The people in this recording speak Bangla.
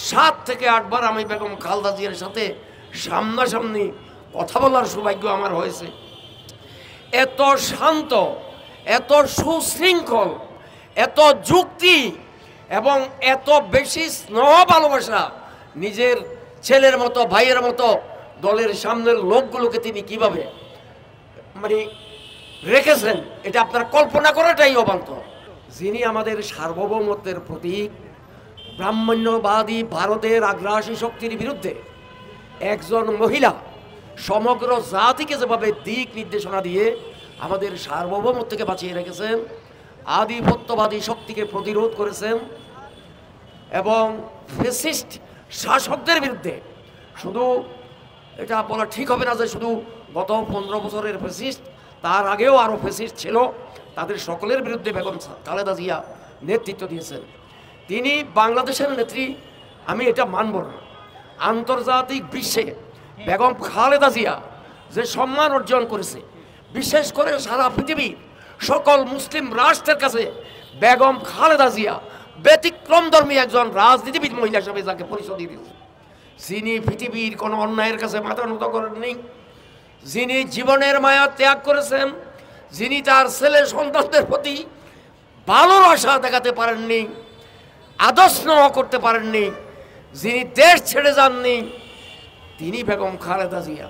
7 থেকে 8 বার আমি বেগম খালেদা জিয়ার সাথে সামনাসামনি কথা বলার সৌভাগ্য আমার হয়েছে। এত শান্ত, এত সুশৃঙ্খল, এত যুক্তি এবং এত বেশি স্নেহ ভালোবাসা, নিজের ছেলের মতো ভাইয়ের মতো দলের সামনের লোকগুলোকে তিনি কিভাবে মানে রেখেছেন, এটা আপনার কল্পনা করাটাই অবান্তর। যিনি আমাদের সার্বভৌমত্বের প্রতীক, ব্রাহ্মণ্যবাদী ভারতের আগ্রাসী শক্তির বিরুদ্ধে একজন মহিলা সমগ্র জাতিকে যেভাবে দিক নির্দেশনা দিয়ে আমাদের সার্বভৌমত্বকে বাঁচিয়ে রেখেছেন, আধিপত্যবাদী শক্তিকে প্রতিরোধ করেছেন এবং ফ্যাসিস্ট শাসকদের বিরুদ্ধে, শুধু এটা বলা ঠিক হবে না যে শুধু গত 15 বছরের ফ্যাসিস্ট, তার আগেও আরও ফ্যাসিস্ট ছিল, তাদের সকলের বিরুদ্ধে বেগম খালেদা জিয়া নেতৃত্ব দিয়েছেন। তিনি বাংলাদেশের নেত্রী, আমি এটা মানব না। আন্তর্জাতিক বিশ্বে বেগম খালেদা জিয়া যে সম্মান অর্জন করেছে, বিশেষ করে সারা পৃথিবীর সকল মুসলিম রাষ্ট্রের কাছে বেগম খালেদা জিয়া ব্যতিক্রমধর্মী একজন রাজনীতিবিদ মহিলা হিসেবে যাকে পরিচয় দিয়ে দিয়েছে, যিনি পৃথিবীর কোনো অন্যায়ের কাছে মাথা নত করেননি, যিনি জীবনের মায়া ত্যাগ করেছেন, যিনি তার ছেলে সন্তানদের প্রতি ভালোবাসা দেখাতে পারেননি, আদর্শ করতে পারেননি, যিনি দেশ ছেড়ে যাননি, তিনি বেগম খালেদা জিয়া।